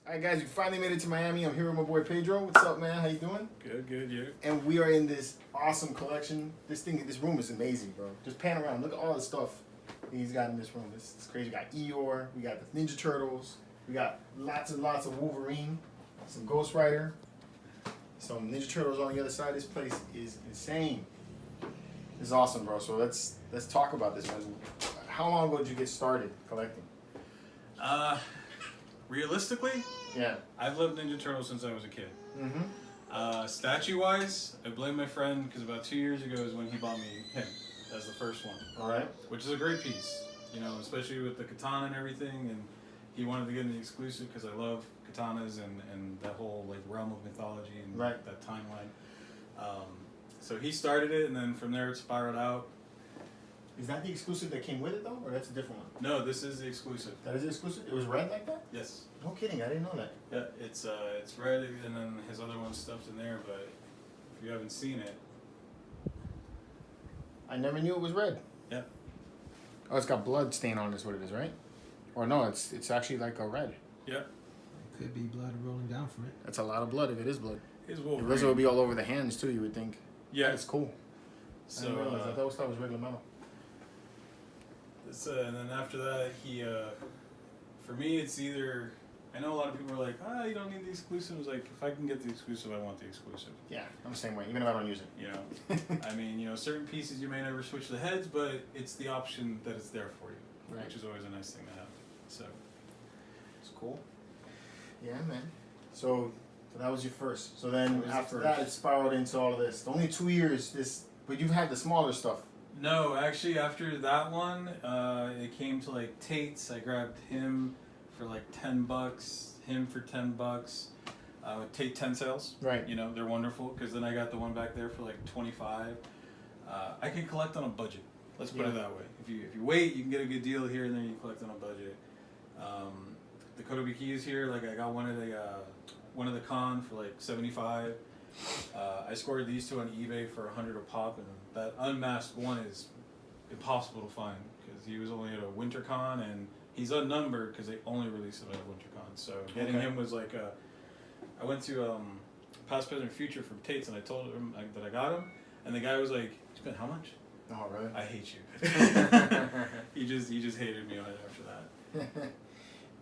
All right, guys, we finally made it to Miami. I'm here with my boy Pedro. What's up, man? How you doing? Good, you? And we are in this awesome collection. This room is amazing, bro. Just pan around. Look at all the stuff he's got in this room. It's crazy. We got Eeyore. We got the Ninja Turtles. We got lots and lots of Wolverine. Some Ghost Rider. Some Ninja Turtles on the other side. This place is insane. It's awesome, bro. So let's talk about this, man. How long ago did you get started collecting? Realistically, Yeah. I've loved Ninja Turtles since I was a kid. Mm-hmm. Statue-wise, I blame my friend because about 2 years ago is when he bought me him as the first one. All right. Which is a great piece, you know, especially with the katana and everything. And he wanted to get an exclusive because I love katanas and that whole like realm of mythology and right. that timeline. So he started it, and then from there it spiraled out. Is that the exclusive that came with it though, or that's a different one? No, this is the exclusive. That is the exclusive? It was red like that? Yes. No kidding, I didn't know that. Yeah, it's red, and then his other one's stuffed in there. But if you haven't seen it, I never knew it was red. Yeah. Oh, it's got blood stain on it, is what it is, right? Or no, it's actually like a red. Yeah. It could be blood rolling down from it. That's a lot of blood if it is blood. It's The Wolverine. rest would be all over the hands too, you would think. Yeah. That's cool. So I didn't realize that. I always thought it was regular metal. and then after that, he, for me, it's either. I know a lot of people are like, you don't need the exclusive. Like, if I can get the exclusive, I want the exclusive. Yeah, I'm the same way, even if I don't use it. You know, I mean, you know, certain pieces you may never switch the heads, but it's the option that it's there for you, Right. which is always a nice thing to have. So. It's cool. Yeah, man. So that was your first. So then That was the after first. that, it spiraled into all of this. Only 2 years. But you've had the smaller stuff. No, actually, after that one, it came to like Tate's. I grabbed him for like $10, him for $10. Tate 10 sales. Right. You know, they're wonderful because then I got the one back there for like 25. I can collect on a budget. Let's put it that way. If you wait, you can get a good deal here, and then you collect on a budget. The Kotobuki is here. Like I got one of the con for like 75. I scored these two on eBay for 100 a pop, and that unmasked one is impossible to find because he was only at a WinterCon, and he's unnumbered because they only release it at WinterCon. So getting him was like I went to Past, Present, Future from Tate's, and I told him that I got him, and the guy was like, "You spent how much?" Oh, really? I hate you. he just hated me on it after that.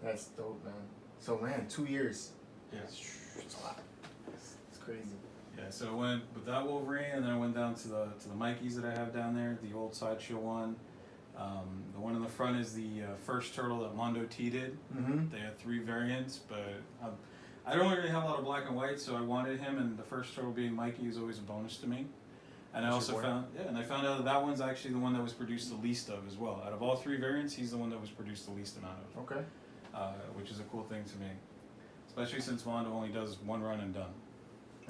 That's dope, man. So, man, 2 years. Yeah. It's a lot. It's crazy. Yeah, so I went with that Wolverine, and then I went down to the Mikeys that I have down there, the old Sideshow one. The one in the front is the first turtle that Mondo T did. Mm-hmm. They had 3 variants, but I don't really have a lot of black and white, so I wanted him, and the first turtle being Mikey is always a bonus to me. And I also found out that one's actually the one that was produced the least of as well. Out of all 3 variants, he's the one that was produced the least amount of. Okay. Which is a cool thing to me, especially since Mondo only does 1 run and done.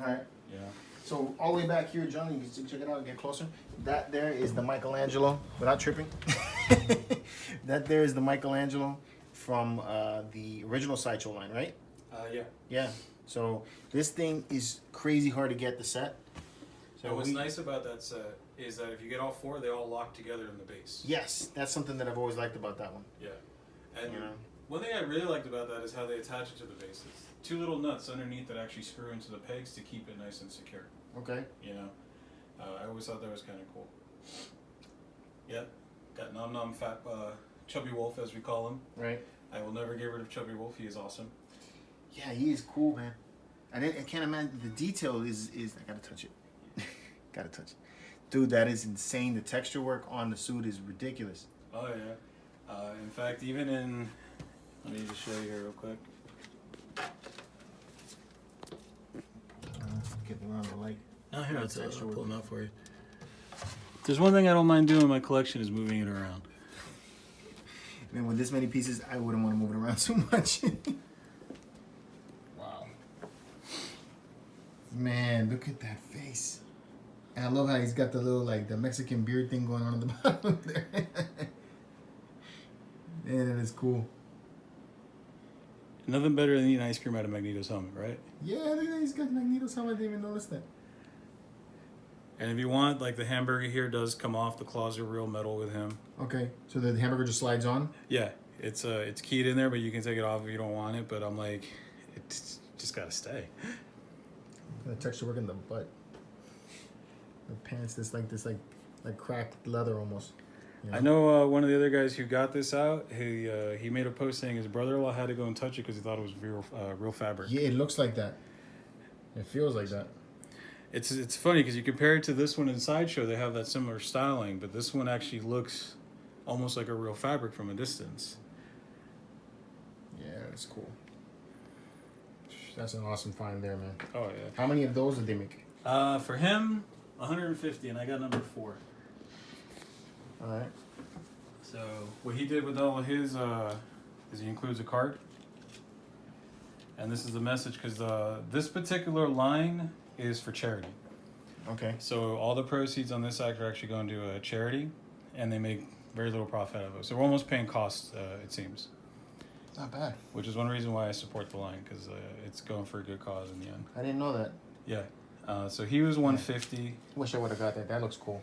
All right. Yeah. So all the way back here, John, you can check it out and get closer. That there is the Michelangelo, without tripping. That there is the Michelangelo from the original Sideshow line, right? Yeah. Yeah. So this thing is crazy hard to get the set. So what's nice about that set is that if you get all 4, they all lock together in the base. Yes, that's something that I've always liked about that one. Yeah. And You know? one thing I really liked about that is how they attach it to the bases. 2 little nuts underneath that actually screw into the pegs to keep it nice and secure. Okay. You know, I always thought that was kind of cool. Yep, got Nom Nom Fat Chubby Wolf, as we call him. Right. I will never get rid of Chubby Wolf. He is awesome. Yeah, he is cool, man. I can't imagine the detail is I gotta touch it. Gotta touch it, dude. That is insane. The texture work on the suit is ridiculous. Oh yeah. In fact, even in, let me just show you here real quick. Get around the light. Oh, here, I'll pull them out for you. There's one thing I don't mind doing in my collection is moving it around. Man, with this many pieces, I wouldn't want to move it around too much. Wow. Man, look at that face. And I love how he's got the little, like, the Mexican beard thing going on at the bottom there. Man, that is cool. Nothing better than eating ice cream out of Magneto's helmet, right? Yeah, look at that. He's got Magneto's helmet. I didn't even notice that. And if you want, like the hamburger here does come off. The claws are real metal with him. Okay, so the hamburger just slides on? Yeah, it's keyed in there, but you can take it off if you don't want it. But I'm like, it's just gotta stay. The texture work in the butt. The pants, like cracked leather almost. You know? I know one of the other guys who got this out. He made a post saying his brother-in-law had to go and touch it because he thought it was real fabric. Yeah, it looks like that. It feels like that. It's funny because you compare it to this one in Sideshow, they have that similar styling, but this one actually looks almost like a real fabric from a distance. Yeah, it's cool. That's an awesome find there, man. Oh yeah. How many of those did they make? For him, 150, and I got number 4. All right. So what he did with all of his is he includes a card, and this is the message because this particular line is for charity. Okay. So all the proceeds on this act are actually going to a charity, and they make very little profit out of it. So we're almost paying costs, it seems. Not bad. Which is one reason why I support the line, because it's going for a good cause in the end. I didn't know that. Yeah. So he was 150. Wish I would have got that. That looks cool.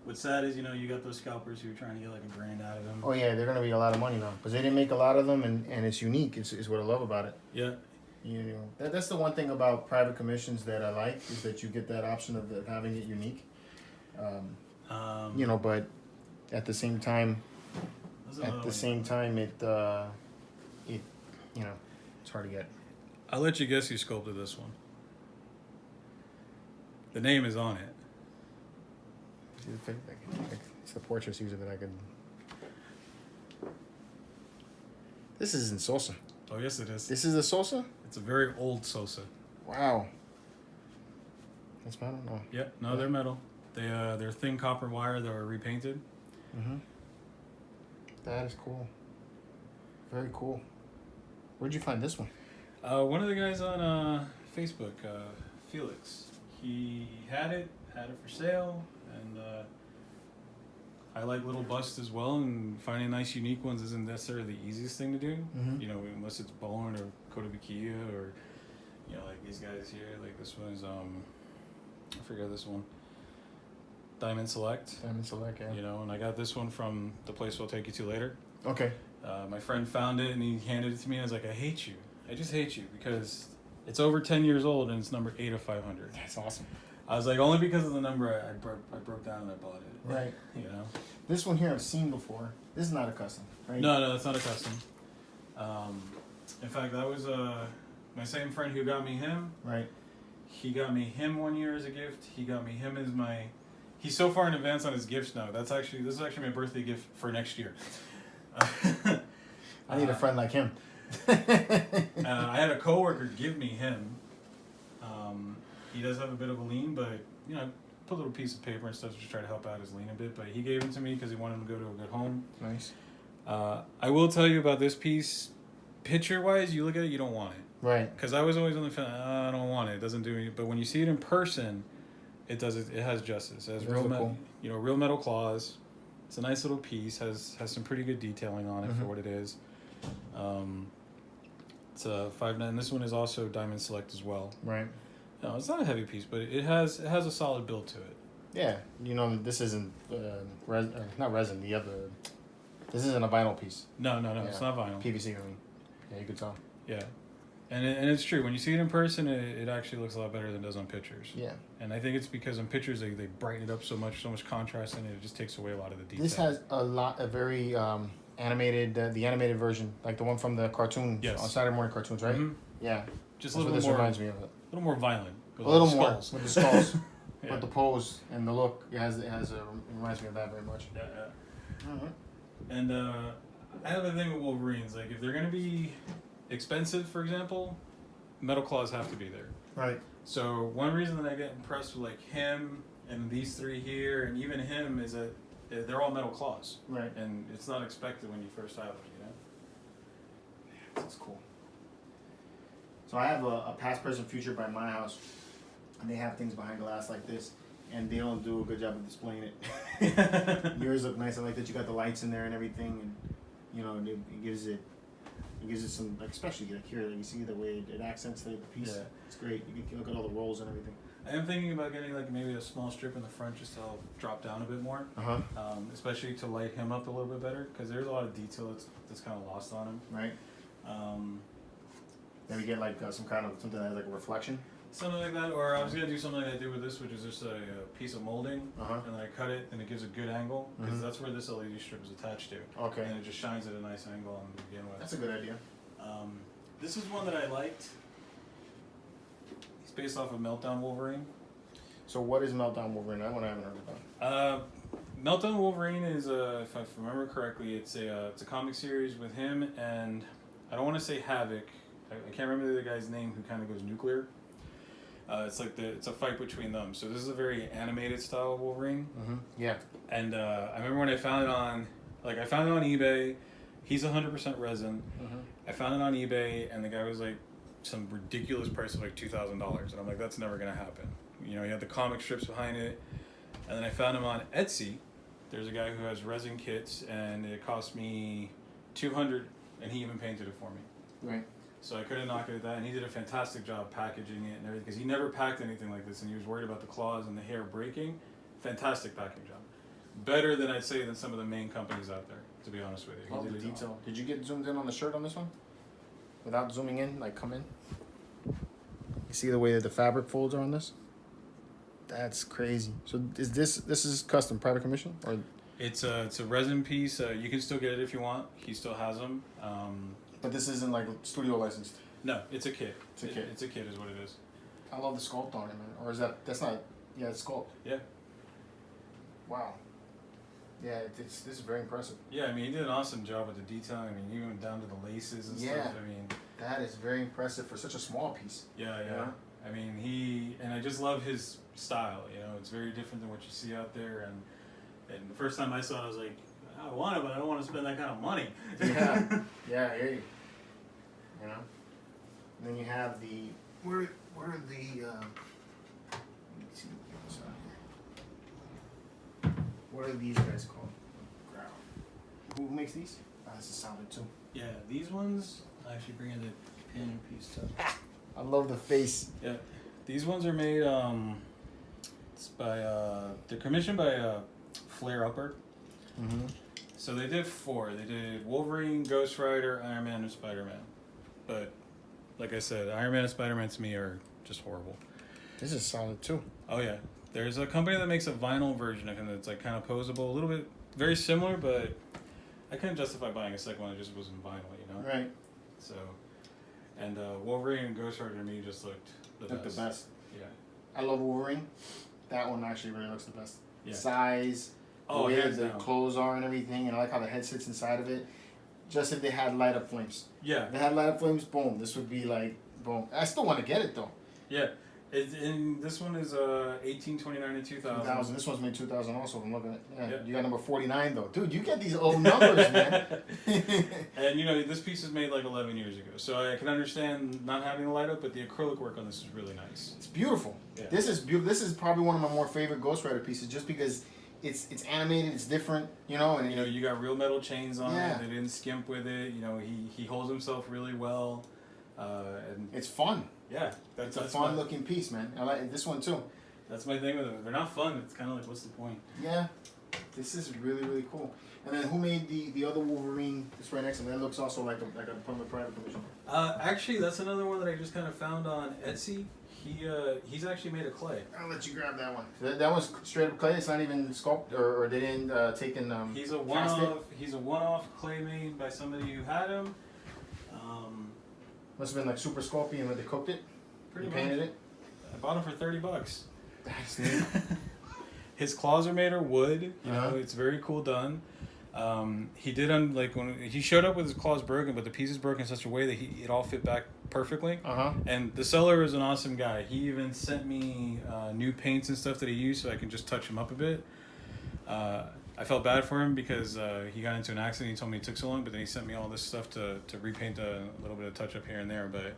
What's sad is, you got those scalpers who are trying to get like $1,000 out of them. Oh yeah, they're gonna be a lot of money now because they didn't make a lot of them, and it's unique. Is what I love about it. Yeah. You know, that's the one thing about private commissions that I like is that you get that option of having it unique. You know, but at the same time, it you know, it's hard to get. I'll let you guess who sculpted this one. The name is on it. It's the portraits user that I could. This isn't Sosa. Oh yes, it is. This is a Sosa? It's a very old Sosa. Wow. That's metal? No. Yeah, no, they're metal. They're thin copper wire that were repainted. Mm-hmm. That is cool. Very cool. Where'd you find this one? One of the guys on Facebook, Felix. He had it for sale, and I like little busts as well, and finding nice unique ones isn't necessarily the easiest thing to do. Mm-hmm. Unless it's Bone or Kotobukiya or like these guys here. Like this one's I forget this one. Diamond Select. Diamond Select, yeah. And I got this one from the place I'll take you to later. Okay. My friend found it and he handed it to me. I was like, I hate you. I just hate you because it's over 10 years old and it's number 8 of 500. That's awesome. I was like, only because of the number I broke down and I bought it. Right. This one here I've seen before. This is not a custom, right? No, that's not a custom. In fact, that was my same friend who got me him. Right. He got me him 1 year as a gift. He got me him as my... He's so far in advance on his gifts now. This is actually my birthday gift for next year. I need a friend like him. I had a coworker give me him. He does have a bit of a lean, but put a little piece of paper and stuff to just try to help out his lean a bit. But he gave it to me because he wanted him to go to a good home. Nice. I will tell you about this piece. Picture-wise, you look at it, you don't want it. Right. Because I was always on the fence. I don't want it. It doesn't do anything. But when you see it in person, it does. It has justice. It has real metal. Cool. Real metal claws. It's a nice little piece. Has some pretty good detailing on it for what it is. It's a 5.9. This one is also Diamond Select as well. Right. No, it's not a heavy piece, but it has a solid build to it. Yeah, this isn't not resin. This isn't a vinyl piece. No, it's not vinyl. PVC, I mean. Yeah, you could tell. Yeah, and it's true. When you see it in person, it actually looks a lot better than it does on pictures. Yeah. And I think it's because in pictures they brighten it up so much contrast in it. It just takes away a lot of the detail. This has a very animated, the animated version, like the one from the cartoons on Saturday morning cartoons, right? Mm-hmm. Yeah. Just a little more. This reminds me of it. A little more violent. A little more with the skulls, with the pose and the look. It reminds me of that very much. Yeah. Uh-huh. And I have a thing with Wolverines. Like if they're gonna be expensive, for example, metal claws have to be there. Right. So one reason that I get impressed with like him and these three here, and even him, is that they're all metal claws. Right. And it's not expected when you first have them. That's cool. So I have a past, present, future by my house, and they have things behind glass like this, and they don't do a good job of displaying it. Yours look nice. I like that you got the lights in there and everything, and it gives it some, like, especially like here, you see the way it accents the piece. Yeah. It's great. You can look at all the rolls and everything. I am thinking about getting like maybe a small strip in the front just to help drop down a bit more. Especially to light him up a little bit better, because there's a lot of detail that's kind of lost on him. Right. Maybe get like some kind of something that has like a reflection. Something like that, or I was gonna do something like I did with this, which is just a piece of molding, Uh-huh. and then I cut it, and it gives a good angle, because that's where this LED strip is attached to. Okay. And it just shines at a nice angle to begin with. That's a good idea. This is one that I liked. It's based off of Meltdown Wolverine. So what is Meltdown Wolverine? That one I haven't heard about. Meltdown Wolverine is if I remember correctly, it's a comic series with him and I don't want to say Havoc. I can't remember the other guy's name who kind of goes nuclear. It's a fight between them. So this is a very animated style of Wolverine. Yeah. And I remember when I found it on eBay. He's 100% resin. I found it on eBay, and the guy was like some ridiculous price of like $2,000, and I'm like, that's never gonna happen. You know, he had the comic strips behind it, and then I found him on Etsy. There's a guy who has resin kits, and it cost me $200, and he even painted it for me. Right. So I couldn't knock it at that, and he did a fantastic job packaging it and everything, because he never packed anything like this, and he was worried about the claws and the hair breaking. Fantastic packing job. Better than I'd say than some of the main companies out there, to be honest with you. Love the detail. Did you get zoomed in on the shirt on this one? Without zooming in, like come in? You see the way that the fabric folds are on this? That's crazy. So is this is custom, private commission? Or It's a resin piece. You can still get it if you want. He still has them. but this isn't like studio licensed. No, it's a kit. It's a kit. It's a kit is what it is. I love the sculpt on it, man. Or is that's not, yeah, it's sculpt. Yeah. Wow. Yeah, this is very impressive. Yeah, I mean, he did an awesome job with the detailing. I mean, even down to the laces and Yeah. stuff. I mean, That is very impressive for such a small piece. yeah. Yeah. I mean, I just love his style. You know, it's very different than what you see out there. And the first time I saw it, I was like, I want it, but I don't want to spend that kind of money. Yeah. Yeah, I hear you. You know? And then you have the where are the let me see what's on here. What are these guys called? Ground. Who makes these? Oh, this is solid too. Yeah, these ones. I actually bring in the pin piece too. I love the face. Yeah, these ones are made. It's by they're commissioned by Flare Upper. So they did 4. They did Wolverine, Ghost Rider, Iron Man, and Spider-Man. But like I said, Iron Man and Spider-Man to me are just horrible. This is solid too. Oh yeah, there's a company that makes a vinyl version of him that's like kind of posable, a little bit very similar, but I couldn't justify buying a second one. It just wasn't vinyl, you know. Right. So, and Wolverine and Ghost Rider to me just looked the best. Yeah. I love Wolverine. That one actually really looks the best. Yeah. Size, the way hands the down. clothes are and everything, and I like how the head sits inside of it. Just if they had light up flames. Yeah. If they had light up flames, boom, this would be like, boom. I still want to get it though. Yeah. And this one is 1829 and 2000. 2000. This one's made 2000 also. I'm looking at. Yeah. Yeah. You got number 49 though. Dude, you get these old numbers, man. And you know, this piece is made like 11 years ago. So I can understand not having the light up, but the acrylic work on this is really nice. It's beautiful. Yeah. This is beautiful. This is probably one of my more favorite Ghost Rider pieces just because it's animated, it's different, you know, and You know, you got real metal chains on Yeah. it. They didn't skimp with it. You know, he holds himself really well. And it's fun. yeah, It's a fun looking piece, man. I like this one too. That's my thing with them. They're not fun. It's kind of like, what's the point? Yeah, this is really, really cool. And then who made the other Wolverine? This right next to me. That looks also like a private commission. Actually, that's another one that I just kind of found on Etsy. He's actually made a clay. I'll let you grab that one. That one's straight up clay. It's not even sculpted, or they didn't take in. He's a cast it? one-off. He's a one-off clay made by somebody who had him. Must have been like super sculpey, and when they cooked it, Pretty they painted it. I bought him for $30. That's neat. His claws are made of wood. You Uh-huh. know, it's very cool done. He did like when he showed up with his claws broken, but the pieces broken in such a way that it all fit back perfectly. And the seller is an awesome guy. He even sent me new paints and stuff that he used so I can just touch him up a bit. I felt bad for him because he got into an accident. He told me it took so long, but then he sent me all this stuff to repaint a little bit of touch up here and there. But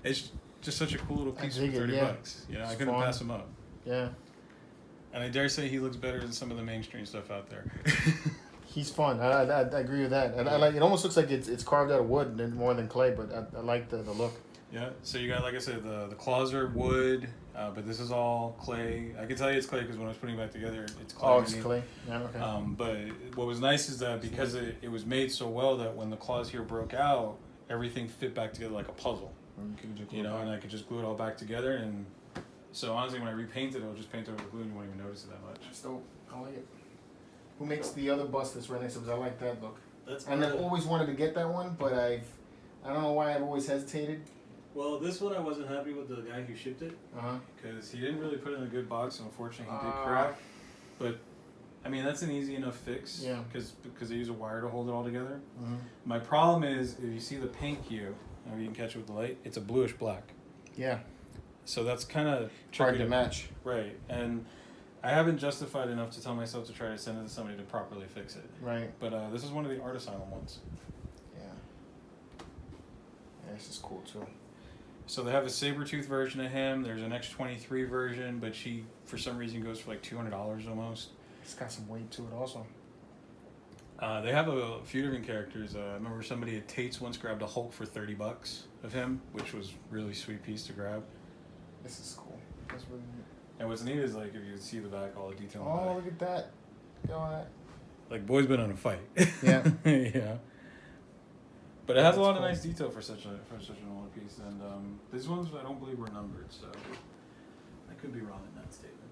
it's just such a cool little piece for $30. You know, I couldn't pass him up. Yeah. And I dare say he looks better than some of the mainstream stuff out there. He's fun. I agree with that. And I like. It almost looks like it's carved out of wood more than clay, but I like the look. Yeah. So you got, like I said, the claws are wood, but this is all clay. I can tell you it's clay because when I was putting it back together, it's clay. Oh, it's clay. Yeah. Okay. But what was nice is that because it was made so well that when the claws here broke out, everything fit back together like a puzzle. You know, and I could just glue it all back together. And so honestly, when I repaint it, I'll just paint it over the glue and you won't even notice it that much. That's dope. I like it. Who makes the other bust that's right next to us? I like that look. That's And I've always wanted to get that one, but I don't know why I've always hesitated. Well, this one I wasn't happy with the guy who shipped it because he didn't really put it in a good box. So unfortunately, he did crack. But I mean, that's an easy enough fix. Yeah. Because they use a wire to hold it all together. My problem is if you see the paint hue, maybe you can catch it with the light. It's a bluish black. Yeah. So that's kind of Hard to match. Right. And I haven't justified enough to tell myself to try to send it to somebody to properly fix it. Right. But this is one of the Art Asylum ones. Yeah. Yeah, this is cool too. So they have a saber-tooth version of him. There's an X-23 version, but she, for some reason, goes for like $200 almost. It's got some weight to it also. They have a few different characters. I remember somebody at Tate's once grabbed a Hulk for $30 of him, which was a really sweet piece to grab. This is cool. That's really neat. And what's neat is like if you see the back, all the detail. Oh, look at that. Look at that. Like boy's been on a fight. Yeah. Yeah. But it has a lot cool. of nice detail for such an old piece, and these ones I don't believe were numbered, so I could be wrong in that statement.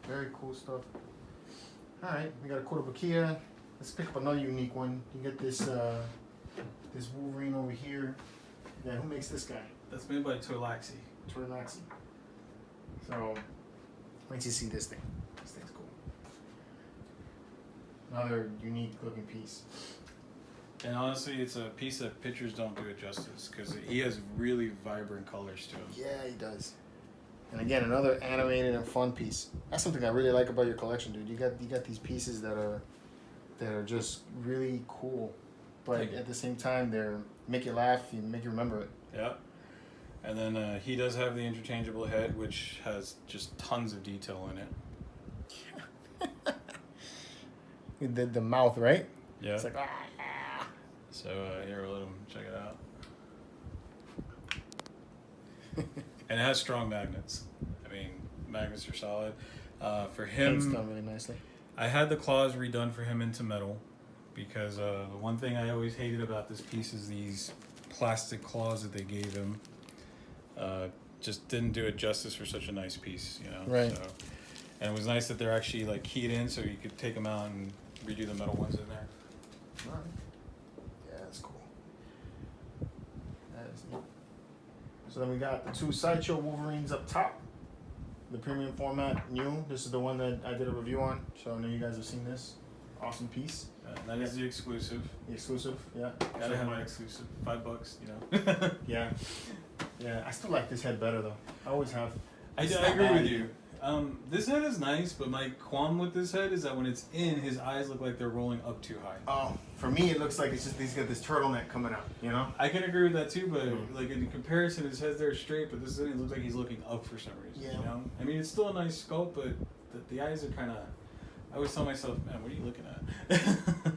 Very cool stuff. All right, we got a Kotobukiya. Let's pick up another unique one. You get this this Wolverine over here. Yeah, who makes this guy? That's made by Toylaxi. Toylaxi. So, wait till you see this thing. This thing's cool. Another unique looking piece. And honestly, it's a piece that pictures don't do it justice because he has really vibrant colors to him. Yeah, he does. And again, another animated and fun piece. That's something I really like about your collection, dude. You got these pieces that are just really cool, but at the same time they're make you laugh, you make you remember it. Yeah. And then he does have the interchangeable head, which has just tons of detail in it. The mouth, right? Yeah. It's like So here, we'll let him check it out. And it has strong magnets. I mean, magnets are solid. For him, it's done really nicely. I had the claws redone for him into metal because the one thing I always hated about this piece is these plastic claws that they gave him. Just didn't do it justice for such a nice piece, you know. Right. So, and it was nice that they're actually like keyed in, so you could take them out and redo the metal ones in there. All right. Yeah, that's cool. That is neat. So then we got the two Sideshow Wolverines up top. The premium format, new. This is the one that I did a review on, so I know you guys have seen this. Awesome piece. That is the exclusive. The exclusive, yeah. Gotta have my exclusive. $5, you know. Yeah. Yeah, I still like this head better though. I always have. I agree with you. This head is nice, but my qualm with this head is that when it's in, his eyes look like they're rolling up too high. Oh, for me it looks like it's just he's got this turtleneck coming out, you know? I can agree with that too, but like in comparison, his head's there straight, but this it looks like he's looking up for some reason. Yeah. You know? I mean, it's still a nice sculpt, but the eyes are kind of. I always tell myself, man, what are you looking at?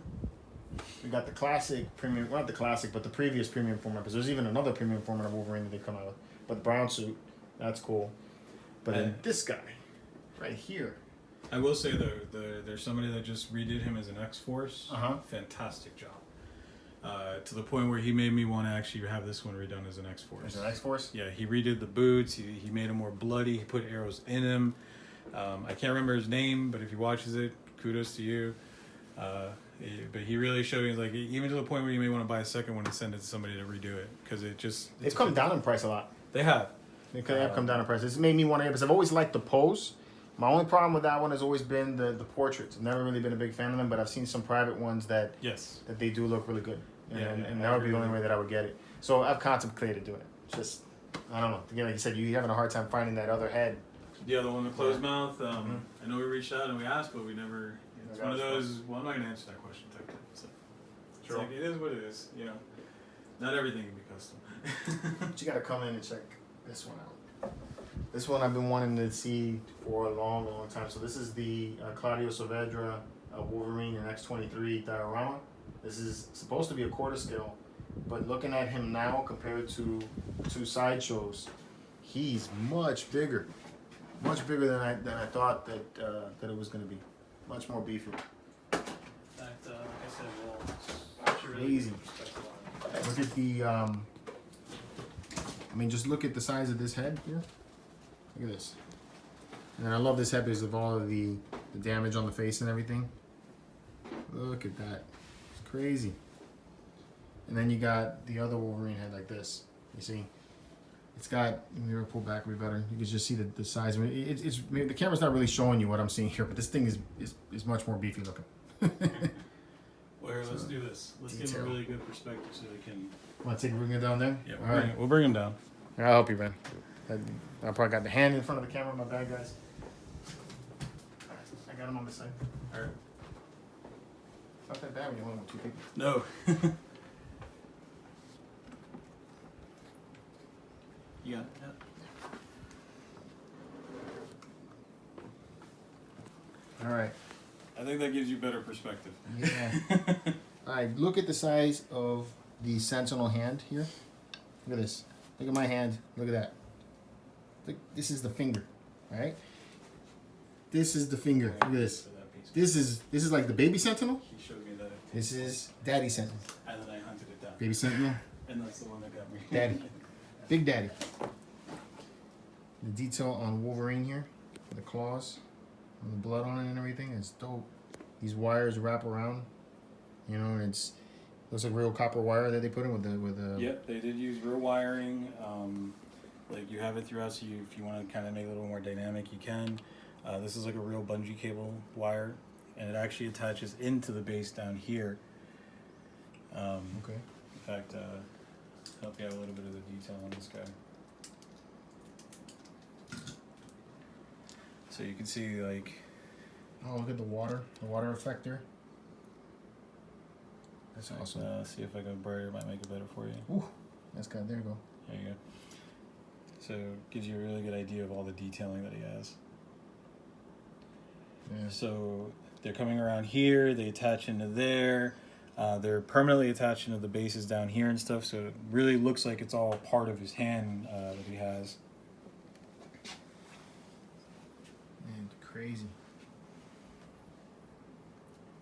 We got the classic premium, well, not the classic, but the previous premium format, because there's even another premium format of Wolverine that they come out with. But the brown suit, that's cool. But then this guy, right here. I will say though, there's somebody that just redid him as an X-Force. Fantastic job. To the point where he made me want to actually have this one redone as an X-Force. As an X-Force? Yeah, he redid the boots. He made him more bloody. He put arrows in him. I can't remember his name, but if he watches it, kudos to you. But he really showed me, like, even to the point where you may want to buy a second one and send it to somebody to redo it, because They've come down in price a lot. They have. They have come down in price. It's made me want to, because I've always liked the pose. My only problem with that one has always been the portraits. I've never really been a big fan of them, but I've seen some private ones that they do look really good. And that would be the only way that I would get it. So I've contemplated doing it. It's just, I don't know. Again, like you said, you're having a hard time finding that other head. The other one, the closed mouth. I know we reached out and we asked, but we never. It's one of those. Well, I'm not going to answer that question. So, it's like, it is what it is. You know, not everything can be custom. But you got to come in and check this one out. This one I've been wanting to see for a long, long time. So this is the Claudio Saavedra Wolverine in X-23 diorama. This is supposed to be a quarter scale, but looking at him now compared to two sideshows, he's much bigger. Much bigger than I thought that it was going to be. Much more beefy. Like I said, crazy. Look at the, I mean, just look at the size of this head here. Look at this. And I love this head because of all of the damage on the face and everything. Look at that. It's crazy. And then you got the other Wolverine head like this. You see? It's got, maybe we'll pull back a bit better. You can just see the size. I mean, it's maybe the camera's not really showing you what I'm seeing here, but this thing is much more beefy looking. Well, here, let's do this. Let's give him a really good perspective so they can. Want to bring it down there? Yeah, All we'll bring him down. Here, I'll help you, man. I probably got the hand in front of the camera. My bad, guys. I got him on this side. All right. It's not that bad when you're holding with two people. No. You got it? Yeah. All right. I think that gives you better perspective. Yeah. All right. Look at the size of the Sentinel hand here. Look at this. Look at my hand. Look at that. Look, this is the finger. All right. This is the finger. Look at this. This is like the baby Sentinel. He showed me that. This is Daddy Sentinel. And then I hunted it down. Baby Sentinel. And that's the one that got me. Daddy. Big Daddy. The detail on Wolverine here, the claws, and the blood on it and everything is dope. These wires wrap around, you know, and looks like real copper wire that they put in with the. Yep, they did use real wiring. Like you have it throughout, so if you want to kind of make it a little more dynamic, you can. This is like a real bungee cable wire, and it actually attaches into the base down here. Okay. In fact, help you out a little bit of the detail on this guy. So you can see like. Oh, look at the water effect there. That's awesome. See if I go brighter, might make it better for you. Ooh, that's good. There you go. There you go. So it gives you a really good idea of all the detailing that he has. Yeah. So they're coming around here, they attach into there. They're permanently attached into the bases down here and stuff, so it really looks like it's all part of his hand that he has. Man, crazy.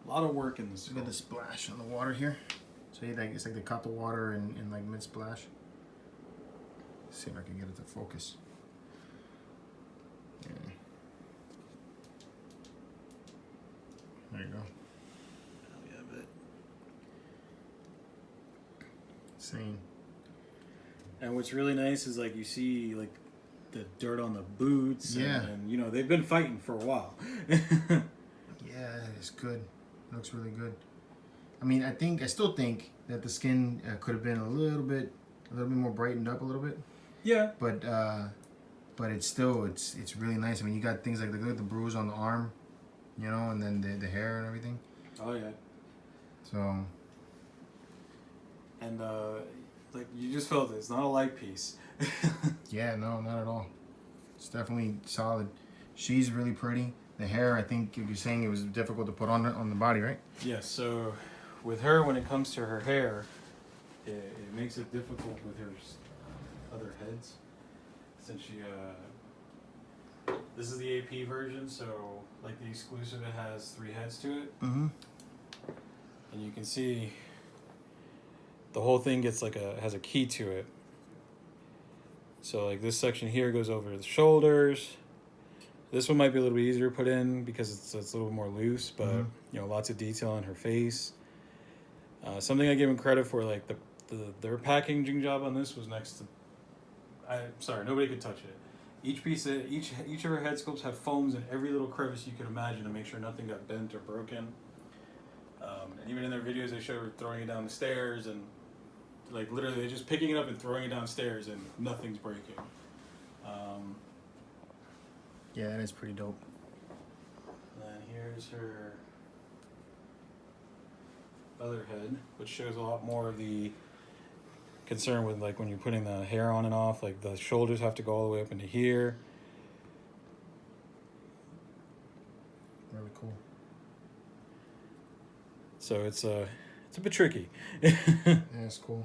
A lot of work in this. Look at the splash on the water here. So it's like they caught the water in like mid splash. See if I can get it to focus. Yeah. There you go. Yeah, but Insane. and what's really nice is like you see like the dirt on the boots. Yeah. And you know they've been fighting for a while. Yeah, it's good. Looks really good. I mean, I still think that the skin could have been a little bit more brightened up a little bit. Yeah. But it's still it's really nice. I mean, you got things like the bruise on the arm, you know, and then the hair and everything. Oh yeah. So. And like you just felt it. It's not a light piece. Yeah, no, not at all. It's definitely solid. She's really pretty. The hair, I think you're saying it was difficult to put on the body, right? Yes, so with her, when it comes to her hair, it makes it difficult with her other heads. Since she, this is the AP version, so like the exclusive, it has 3 heads to it. Mm-hmm. And you can see the whole thing gets like has a key to it. So like this section here goes over the shoulders. This one might be a little bit easier to put in because it's a little more loose, but you know, lots of detail on her face. Something I give them credit for, like their packaging job on this was next to. Sorry, nobody could touch it. Each piece, each of her head sculpts have foams in every little crevice you could imagine to make sure nothing got bent or broken. And even in their videos, they show her throwing it down the stairs and like literally they're just picking it up and throwing it downstairs and nothing's breaking. Yeah, that is pretty dope. And then here's her other head, which shows a lot more of the concern with like when you're putting the hair on and off, like the shoulders have to go all the way up into here. Really cool. So it's a bit tricky. Yeah, it's cool.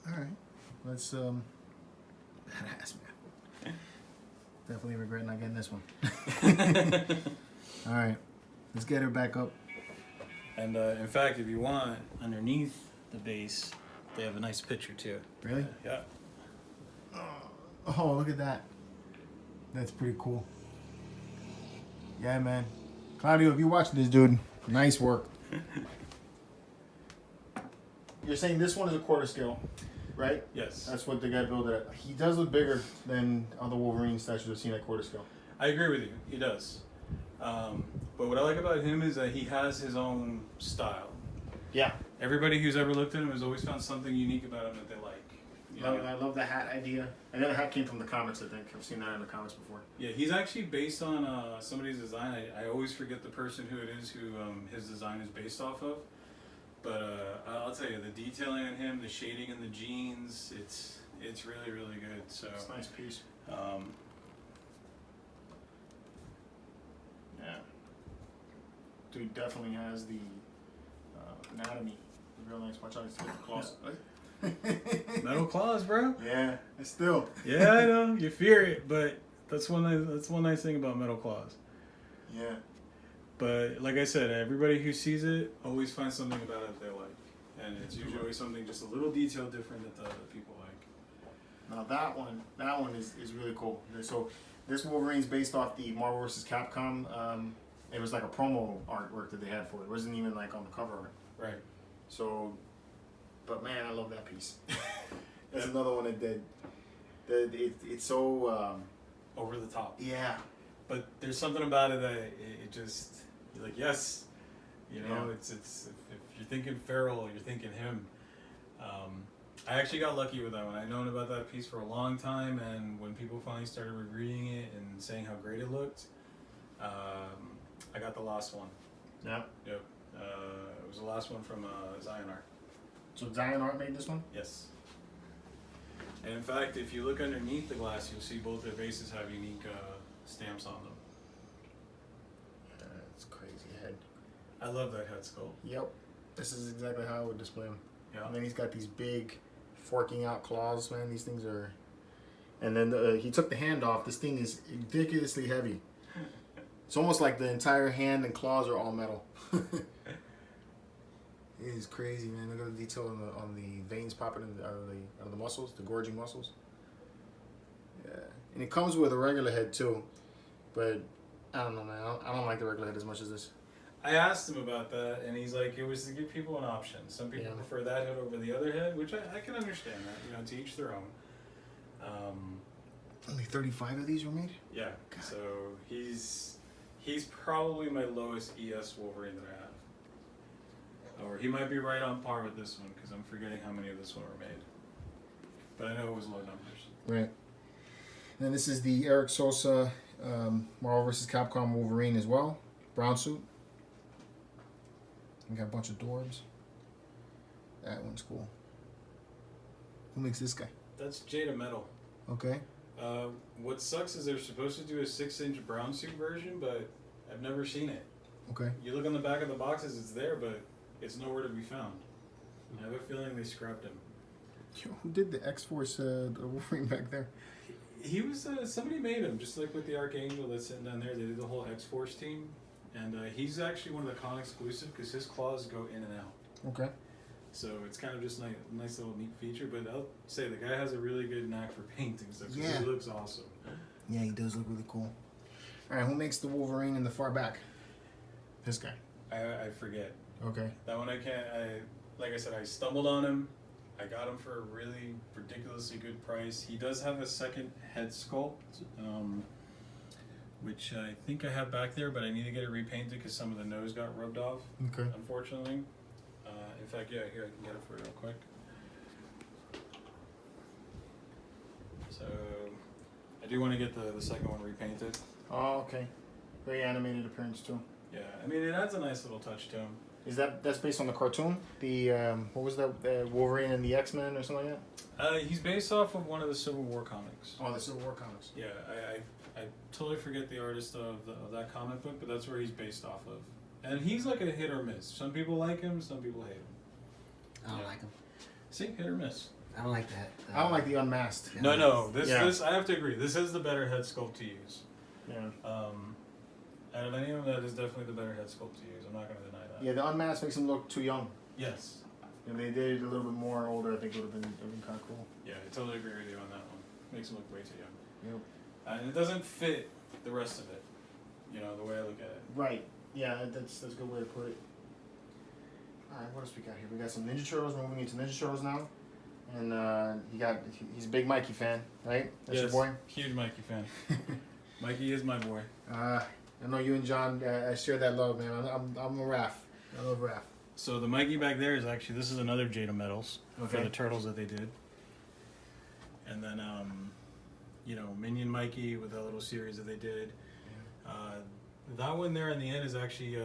All right, let's badass, man. Definitely regret not getting this one. All right, let's get her back up. And in fact, if you want, underneath the base, they have a nice picture too. Really? Yeah. Oh, look at that. That's pretty cool. Yeah, man. Claudio, if you're watching this, dude, nice work. You're saying this one is a quarter scale, right? Yes. That's what the guy built it at. He does look bigger than other Wolverine statues I've seen at quarter scale. I agree with you. He does. But what I like about him is that he has his own style. Yeah. Everybody who's ever looked at him has always found something unique about him that they like. You know? I love the hat idea. I know the hat came from the comics, I think. I've seen that in the comics before. Yeah, he's actually based on somebody's design. I always forget the person who it is who his design is based off of. But I'll tell you, the detailing on him, the shading in the jeans, it's really, really good. So It's a nice piece. Yeah. Dude definitely has the anatomy. Real nice. Watch out, he's got the claws. metal claws, bro. Yeah, it's still. Yeah, I know you fear it, but that's one nice thing about metal claws. Yeah. But like I said, everybody who sees it always finds something about it they like, and it's usually always something just a little detail different that the other people like. Now that one is really cool. So this Wolverine's based off the Marvel vs. Capcom. It was like a promo artwork that they had for it. It wasn't even like on the cover art. Right. So, but man, I love that piece. There's another one that did. It's so Over the top. yeah. But there's something about it that it just you're like yes, you know Yeah. it's if you're thinking Feral, you're thinking him. I actually got lucky with that one. I'd known about that piece for a long time, and when people finally started rereading it and saying how great it looked, I got the last one. Yeah. Yep. It was the last one from Zion Art. So Zion Art made this one? Yes. And in fact, if you look underneath the glass, you'll see both their bases have unique stamps on them. It's crazy head. I love that head sculpt. Yep. This is exactly how I would display him. Yeah. And then he's got these big forking out claws, man. These things are... And then he took the hand off. This thing is ridiculously heavy. It's almost like the entire hand and claws are all metal. It is crazy, man. Look at the detail on the veins popping out of the muscles, the gorging muscles. Yeah. And it comes with a regular head too. But I don't know, man. I don't like the regular head as much as this. I asked him about that, and he's like, it was to give people an option. Some people Yeah. prefer that head over the other head, which I can understand that, you know, to each their own. Only 35 of these were made? Yeah, so he's probably my lowest ES Wolverine that I have. Or he might be right on par with this one, because I'm forgetting how many of this one were made. But I know it was low numbers. Right. And then this is the Eric Sosa Marvel vs. Capcom Wolverine as well. Brown suit. We got a bunch of dwarves. That one's cool. Who makes this guy? That's Jada Metal. Okay. What sucks is they're supposed to do a 6-inch brown suit version, but I've never seen it. Okay. You look on the back of the boxes, it's there, but it's nowhere to be found. I have a feeling they scrapped him. Yo, who did the X-Force the Wolverine back there? He was, somebody made him, just like with the Archangel that's sitting down there. They did the whole X-Force team. And he's actually one of the con exclusive because his claws go in and out. Okay. So it's kind of just nice little neat feature. But I'll say the guy has a really good knack for painting stuff. Yeah. He looks awesome. Yeah, he does look really cool. All right, who makes the Wolverine in the far back? This guy. I forget. Okay. That one I can't. Like I said, I stumbled on him. I got him for a really ridiculously good price. He does have a second head sculpt, which I think I have back there, but I need to get it repainted because some of the nose got rubbed off, Okay. unfortunately. In fact, yeah, here, I can get it for you real quick. So, I do want to get the second one repainted. Oh, okay. Very animated appearance too. Yeah, I mean, it adds a nice little touch to him. That's based on the cartoon? The what was that? Wolverine and the X-Men or something like that? He's based off of one of the Civil War comics. Oh, the Civil War comics. Yeah, I totally forget the artist of that comic book, but that's where he's based off of. And he's like a hit or miss. Some people like him, some people hate him. I don't Yeah. like him. See, hit or miss. I don't like that. I don't like the unmasked. Yeah. No, Yeah. this I have to agree. This is the better head sculpt to use. Yeah. Out of any of them, that is definitely the better head sculpt to use. I'm not going to deny that. Yeah, the unmasked makes him look too young. Yes. And they did it a little bit more older. I think it would have been kind of cool. Yeah, I totally agree with you on that one. Makes him look way too young. Yep. And it doesn't fit the rest of it. You know, the way I look at it. Right. Yeah, that's a good way to put it. Alright, what else we got here? We got some Ninja Turtles. We're moving into Ninja Turtles now. And he's a big Mikey fan, right? That's your boy? Huge Mikey fan. Mikey is my boy. I know you and John share that love, man. I'm a Raph. I love Raph. So the Mikey back there is actually, this is another Jada Metals for the Turtles that they did. And then, you know, Minion Mikey with that little series that they did. That one there in the end is actually,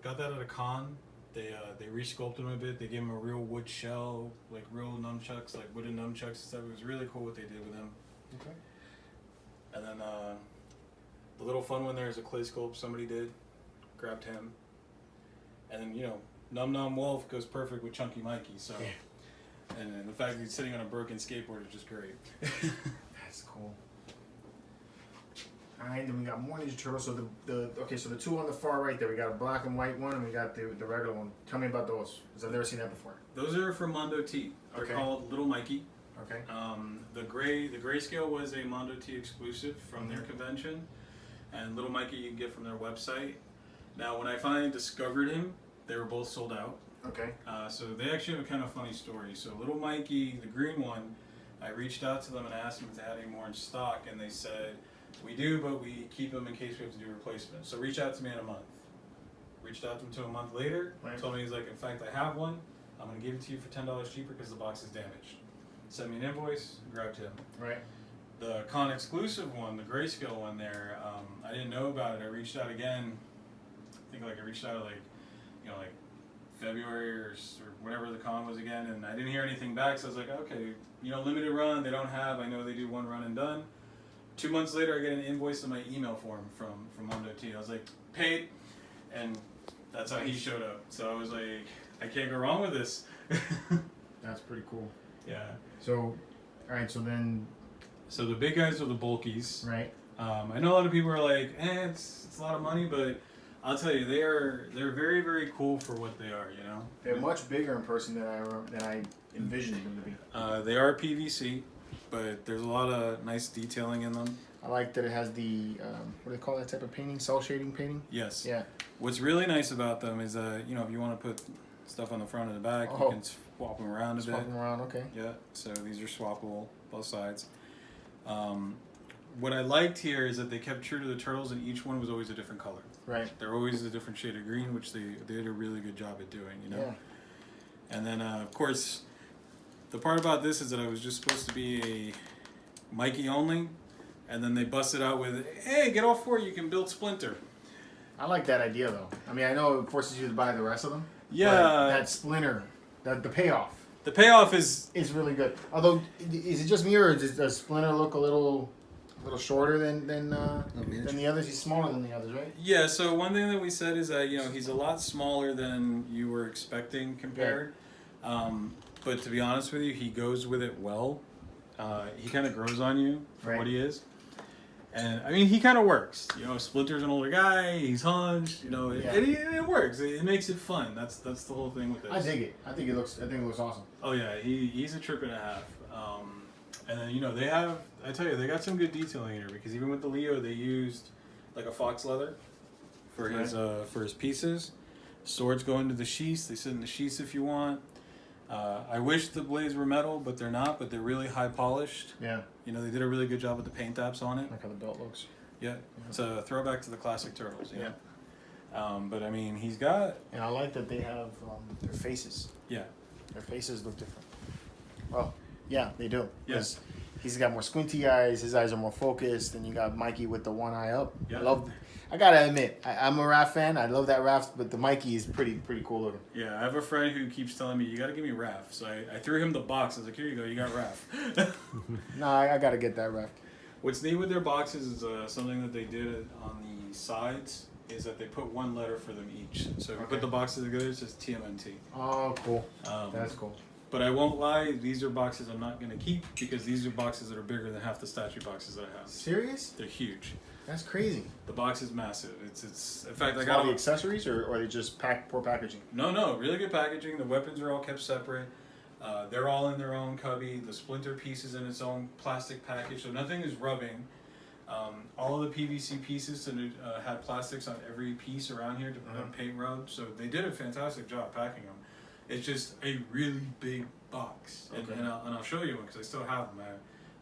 got that at a con. They re-sculpted him a bit. They gave him a real wood shell, like real nunchucks, like wooden nunchucks and stuff. It was really cool what they did with him. Okay. And then the little fun one there is a clay sculpt somebody did. Grabbed him. And then, you know, Num Num Wolf goes perfect with Chunky Mikey. So, and the fact that he's sitting on a broken skateboard is just great. That's cool. Alright, then we got more Ninja Turtles. So so the two on the far right there, we got a black and white one, and we got the regular one. Tell me about those, because I've never seen that before. Those are from Mondo T. They're called Little Mikey. Okay. The grayscale was a Mondo T exclusive from their convention, and Little Mikey you can get from their website. Now, when I finally discovered him, they were both sold out. Okay. So they actually have a kind of funny story. So Little Mikey, the green one, I reached out to them and asked them if they had any more in stock, and they said, we do, but we keep them in case we have to do replacements. So reach out to me in a month. Reached out to him a month later. Right. Told me, he's like, in fact, I have one. I'm going to give it to you for $10 cheaper because the box is damaged. Sent me an invoice, grabbed him. Right. The con exclusive one, the grayscale one there, I didn't know about it. I reached out again. I think I reached out like February or whatever the con was again, and I didn't hear anything back. So I was like, okay, limited run. They don't have. I know they do one run and done. 2 months later, I get an invoice in my email form from Mondo T. I was like, paid, and that's how he showed up. So I was like, I can't go wrong with this. That's pretty cool. Yeah. So, all right. So the big guys are the bulkies. Right. I know a lot of people are like, it's a lot of money, but I'll tell you, they're very, very cool for what they are. They're much bigger in person than I envisioned them to be. They are PVC. But there's a lot of nice detailing in them. I like that it has the, what do they call that type of painting? Cell shading painting? Yes. Yeah. What's really nice about them is, if you want to put stuff on the front and the back, you can swap them around a bit. Swap them around, okay. Yeah, so these are swappable, both sides. What I liked here is that they kept true to the Turtles, and each one was always a different color. Right. They're always a different shade of green, which they did a really good job at doing, Yeah. And then, of course, the part about this is that I was just supposed to be a Mikey only, and then they busted out with, hey, get all four, you can build Splinter. I like that idea, though. I mean, I know it forces you to buy the rest of them. Yeah. But that Splinter, the payoff. The payoff is really good. Although, is it just me, or does Splinter look a little shorter than the others? He's smaller than the others, right? Yeah, so one thing that we said is that, he's a lot smaller than you were expecting compared. Yeah. But to be honest with you, he goes with it well. He kind of grows on you for what he is. And, I mean, he kind of works. Splinter's an older guy, he's hunched, it works. It makes it fun. That's the whole thing with this. I dig it. I think it looks awesome. Oh, yeah, he's a trip and a half. And then, they got some good detailing here, because even with the Leo, they used, like, a fox leather for his pieces. Swords go into the sheaths. They sit in the sheaths if you want. I wish the blades were metal, but they're not. But they're really high polished. Yeah. They did a really good job with the paint apps on it. Like how the belt looks. Yeah. It's a throwback to the classic Turtles. Yeah. But I mean, he's got. And I like that they have their faces. Yeah. Their faces look different. Well, yeah, they do. Yes. He's got more squinty eyes. His eyes are more focused. And you got Mikey with the one eye up. Yeah. I gotta admit, I'm a Raph fan. I love that Raph, but the Mikey is pretty cool looking. Yeah, I have a friend who keeps telling me, you gotta give me Raph. So I threw him the box. I was like, here you go, you got Raph. No, I gotta get that Raph. What's neat with their boxes is something that they did on the sides is that they put one letter for them each. So if you put the boxes together, it says TMNT. Oh, cool. That's cool. But I won't lie, these are boxes I'm not going to keep because these are boxes that are bigger than half the statue boxes that I have. Serious? They're huge. That's crazy. The box is massive. It's in fact I All got the accessories, or are they just poor packaging? No, really good packaging. The weapons are all kept separate. They're all in their own cubby. The splinter piece is in its own plastic package, so nothing is rubbing. All of the PVC pieces had plastics on every piece around here to prevent paint rub. So they did a fantastic job packing them. It's just a really big box, and I'll show you one because I still have them.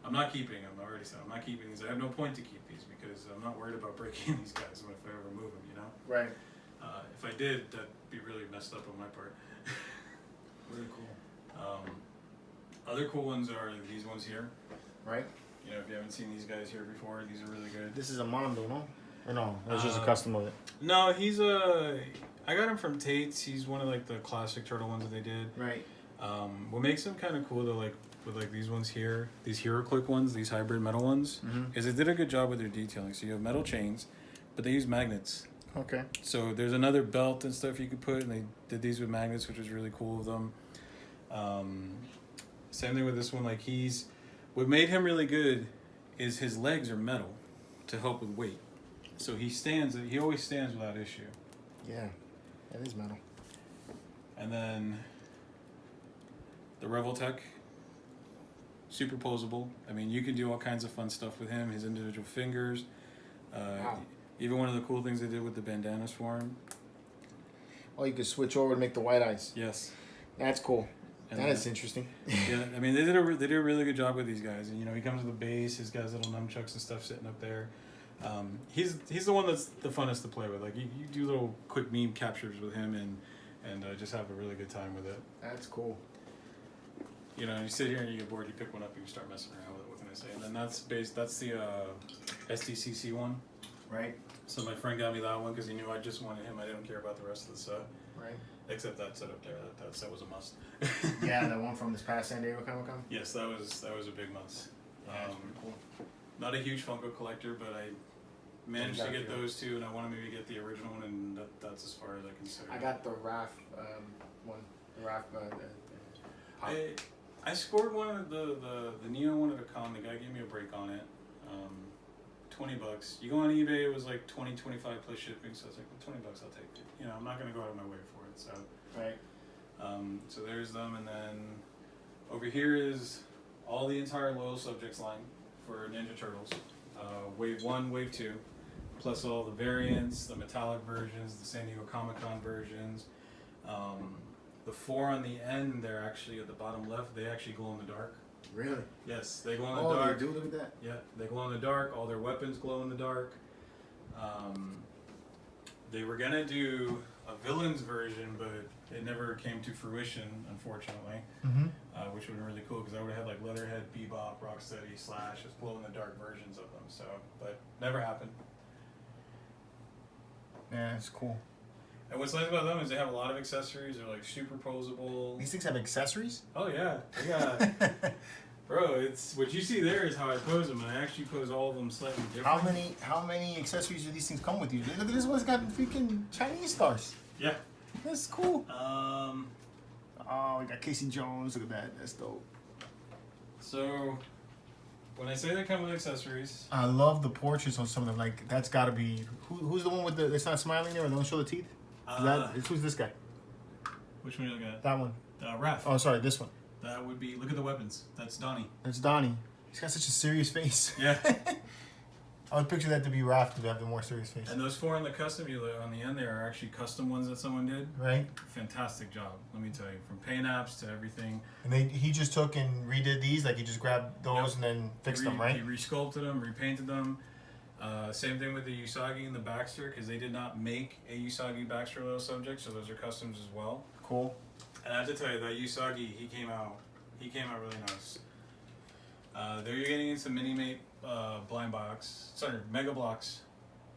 I'm not keeping them. I already said I'm not keeping these. I have no point to keep these because I'm not worried about breaking these guys if I ever move them. You know. Right. If I did, that'd be really messed up on my part. Really cool. Other cool ones are these ones here. Right. You know, if you haven't seen these guys here before, these are really good. This is a Mondo, no? Or no? It's just a custom of it. No, I got him from Tate's. He's one of like the classic turtle ones that they did. Right. What makes them kind of cool though, like with like these ones here, these HeroClick ones, these hybrid metal ones, is they did a good job with their detailing. So you have metal chains, but they use magnets. Okay. So there's another belt and stuff you could put, and they did these with magnets, which was really cool of them. Same thing with this one. Like what made him really good is his legs are metal to help with weight. So he always stands without issue. Yeah, that is metal. And then the Revoltech, super posable. I mean, you can do all kinds of fun stuff with him. His individual fingers. Wow. Even one of the cool things they did with the bandanas for him. Oh, you could switch over to make the white eyes. Yes. That's cool. And that is interesting. Yeah, I mean, they did a really good job with these guys. And, you know, he comes with a base. He's got his little nunchucks and stuff sitting up there. He's the one that's the funnest to play with. Like, you do little quick meme captures with him and just have a really good time with it. That's cool. You know, you sit here and you get bored, you pick one up and you start messing around with it. What can I say? And then that's the STCC one. Right. So my friend got me that one because he knew I just wanted him. I didn't care about the rest of the set. Right. Except that set up there. That set was a must. Yeah, the one from this past San Diego Comic Con. Yes, that was a big must. Yeah, that's pretty cool. Not a huge Funko collector, but I managed to get those two, and I want to maybe get the original one, and that's as far as I consider. I got the Raph one. The Raph. Pop. I scored one of the Neo one at a con. The guy gave me a break on it. $20. You go on eBay, it was like 20, 25 plus shipping. So I was like, well, $20, I'll take it. You know, I'm not gonna go out of my way for it. So. Right. So there's them, and then over here is all the entire Loyal Subjects line for Ninja Turtles. Wave 1, Wave 2, plus all the variants, the metallic versions, the San Diego Comic-Con versions. The 4 on the end, they're actually at the bottom left, they actually glow in the dark. Really? Yes, they glow in the dark. Oh, they do? Look at that. Yeah, they glow in the dark. All their weapons glow in the dark. They were gonna do a villains version, but it never came to fruition, unfortunately. Which would have been really cool because I would have had like Leatherhead, Bebop, Rocksteady, Slash, just glow in the dark versions of them. So, but never happened. Yeah, it's cool. And what's nice about them is they have a lot of accessories. They're like super posable. These things have accessories? Oh yeah, they got. Bro, it's what you see there is how I pose them, and I actually pose all of them slightly different. How many accessories do these things come with you? Look at this one's got freaking Chinese stars. Yeah. That's cool. Oh, we got Casey Jones. Look at that. That's dope. So, when I say they come with accessories, I love the portraits on some of them. Like, that's got to be... Who's the one with the... It's not smiling there and don't show the teeth? Who's this guy? Which one are you looking at? That one. Raph. Oh, sorry, this one. That would be... Look at the weapons. That's Donnie. That's Donnie. He's got such a serious face. Yeah. I would picture that to be Raph to have the more serious face. And those 4 on the custom on the end there are actually custom ones that someone did. Right. Fantastic job, let me tell you. From paint apps to everything. And he just took and redid these? Like, he just grabbed those and then fixed them, right? He resculpted them, repainted them. Same thing with the Usagi and the Baxter, because they did not make a Usagi Baxter Loyal Subject, so those are customs as well. Cool. And I have to tell you, that Usagi, he came out really nice. There you're getting into mini-mate Mega Blocks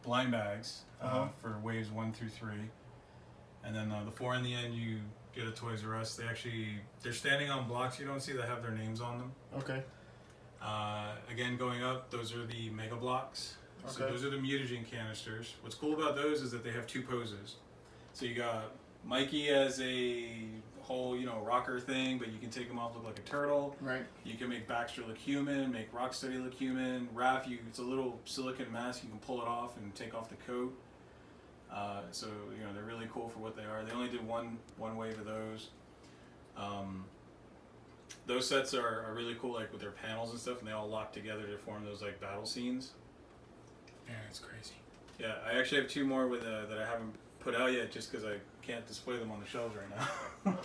blind bags for waves 1 through 3. And then the 4 in the end, you get a Toys R Us. They're standing on blocks you don't see that have their names on them. Okay. Again, going up, those are the Mega Blocks. Okay. So those are the mutagen canisters. What's cool about those is that they have 2 poses. So you got Mikey as a whole, rocker thing, but you can take him off, look like a turtle. Right. You can make Baxter look human, make Rocksteady look human. Raph, it's a little silicone mask. You can pull it off and take off the coat. So, they're really cool for what they are. They only did one wave of those. Those sets are really cool, like with their panels and stuff, and they all lock together to form those like battle scenes. Yeah, it's crazy. Yeah, I actually have 2 more with that I haven't put out yet, just because I can't display them on the shelves right now.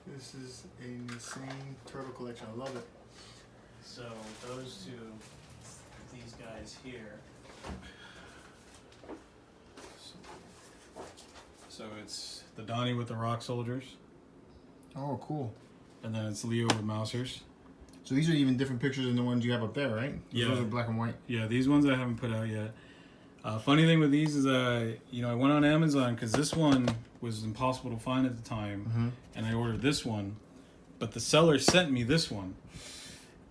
This is an insane turtle collection. I love it. So those 2, these guys here. So it's the Donnie with the Rock Soldiers, Oh, cool. and then it's Leo with Mousers. So these are even different pictures than the ones you have up there, right? Yeah. Those are black and white. Yeah, these ones I haven't put out yet. Funny thing with these is, I went on Amazon because this one was impossible to find at the time, and I ordered this one, but the seller sent me this one,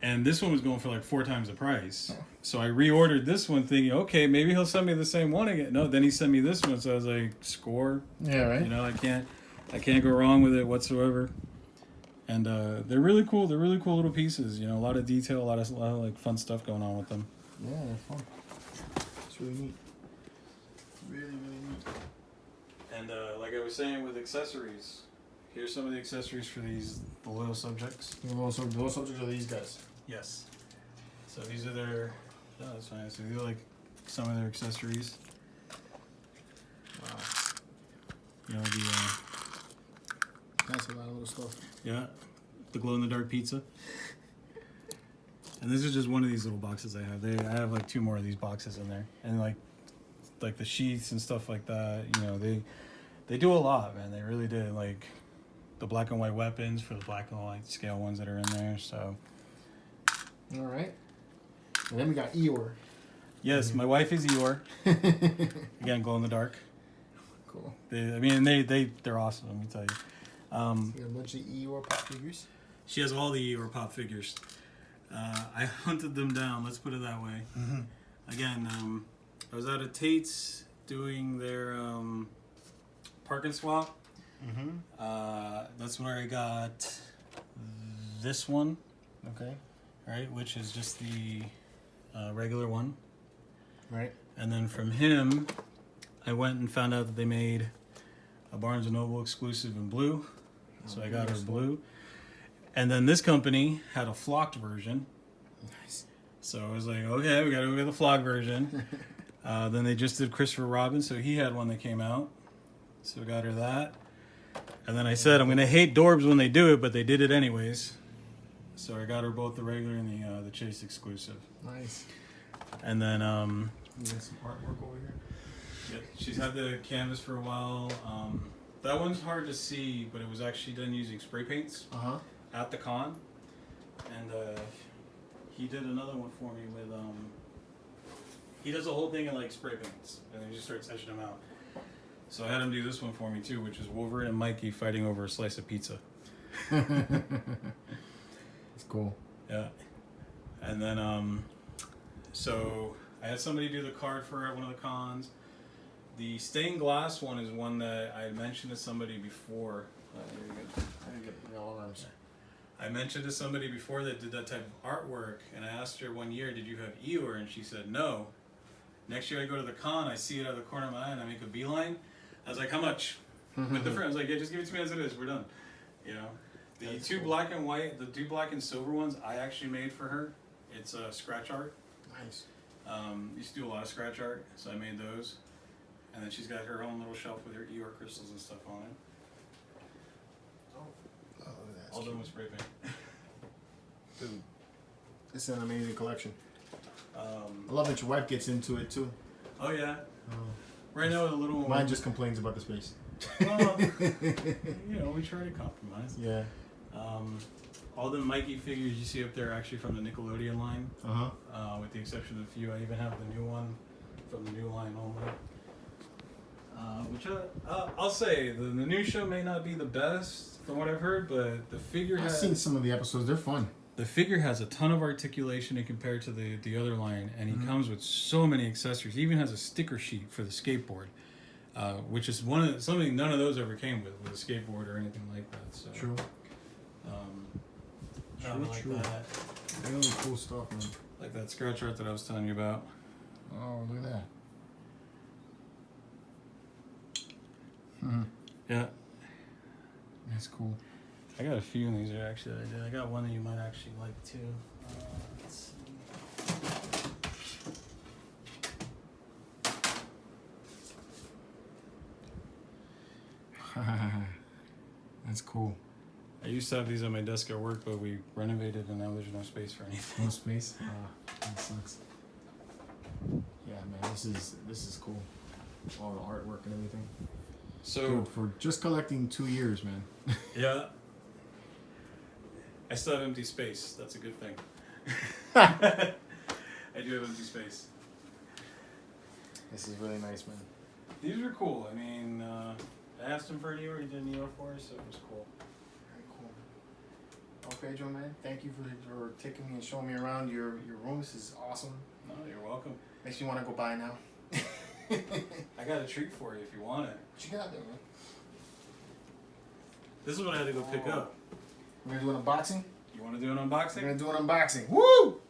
and this one was going for like 4 times the price. So I reordered this one, thinking, okay, maybe he'll send me the same one again. No, then he sent me this one, so I was like, score. Yeah, right. I can't go wrong with it whatsoever. And they're really cool. They're really cool little pieces. A lot of detail, a lot of like fun stuff going on with them. Yeah, they're fun. It's really neat. Really, really neat. And like I was saying with accessories, here's some of the accessories for the loyal subjects. The low subjects are these guys. Yes. So these are their. Oh, that's fine. So these are like some of their accessories. Wow. That's a lot of little stuff. the glow in the dark pizza. And this is just one of these little boxes I have. I have like 2 more of these boxes in there, and like the sheaths and stuff like that. They do a lot, man. They really did. Like the black and white weapons for the black and white scale ones that are in there. So. All right. And then we got Eeyore. Yes, my wife is Eeyore. Again, glow in the dark. Cool. They're awesome. Let me tell you. You got a bunch of Eeyore pop figures. She has all the Eeyore pop figures. I hunted them down. Let's put it that way. Again, I was out at Tate's doing their park and swap. That's where I got this one. Okay. Right, which is just the regular one. Right. And then from him, I went and found out that they made a Barnes & Noble exclusive in blue. So I got her blue. And then this company had a flocked version. Nice. So I was like, okay, we got to go get the flocked version. Then they just did Christopher Robin, so he had one that came out. So I got her that. And then I said, I'm going to hate Dorbs when they do it, but they did it anyways. So I got her both the regular and the Chase exclusive. Nice. And then You got some artwork over here. yeah, she's had the canvas for a while. That one's hard to see, but it was actually done using spray paints at the con. And he did another one for me with he does the whole thing in like spray paints, and then he just starts etching them out. So I had him do this one for me too, which is Wolverine and Mikey fighting over a slice of pizza. It's cool. Yeah. And then so I had somebody do the card for one of the cons. The stained glass one is one that I had mentioned to somebody before. Here you go. I didn't get yellow arms. I mentioned to somebody before that did that type of artwork, and I asked her one year, did you have Eeyore? And she said no. Next year I go to the con, I see it out of the corner of my eye, and I make a beeline. I was like, how much? With the friend, I was like, yeah, just give it to me as it is. We're done. You know, the That's two cool. black and white, the two black and silver ones, I actually made for her. It's scratch art. Nice. Used to do a lot of scratch art, so I made those. And then she's got her own little shelf with her Eeyore crystals and stuff on it. Oh, look at that. All done with spray paint. Dude, it's an amazing collection. I Um, love that your wife gets into it too. oh yeah. Right now, the little Mine just complains about the space. Well, you know, we try to compromise. Yeah. All the Mikey figures you see up there are actually from the Nickelodeon line, with the exception of a few. I even have the new one from the new line only. Which I'll say, the new show may not be the best from what I've heard, but the figure I've has seen some of the episodes. They're fun. the figure has a ton of articulation in compared to the other line, and he comes with so many accessories. He even has a sticker sheet for the skateboard. which is something none of those ever came with a skateboard or anything like that. So True. Like True. that. Really cool stuff, man. Like that scratch art that I was telling you about. Oh, look at that. Hmm. Yeah. That's cool. I got a few in these here actually that I did. I got one that you might actually like too. Let's see. That's cool. I used to have these on my desk at work, but we renovated and now there's no space for anything. No space. That sucks. Yeah, man, this is cool. All the artwork and everything. So Dude, for just collecting 2 years, man. yeah, I still have empty space. That's a good thing. I do have empty space. This is really nice, man. These were cool. I mean, I asked him for an Eeyore. He did an Eeyore for us, so it was cool. Very cool. Oh, Pedro, man, thank you for taking me and showing me around your room. This is awesome. No, you're welcome. Makes me want to go buy now. I got a treat for you if you want it. What you got there, man? This is what I had to go pick up. We're gonna do an unboxing. You want to do an We're unboxing? gonna do an unboxing. Woo!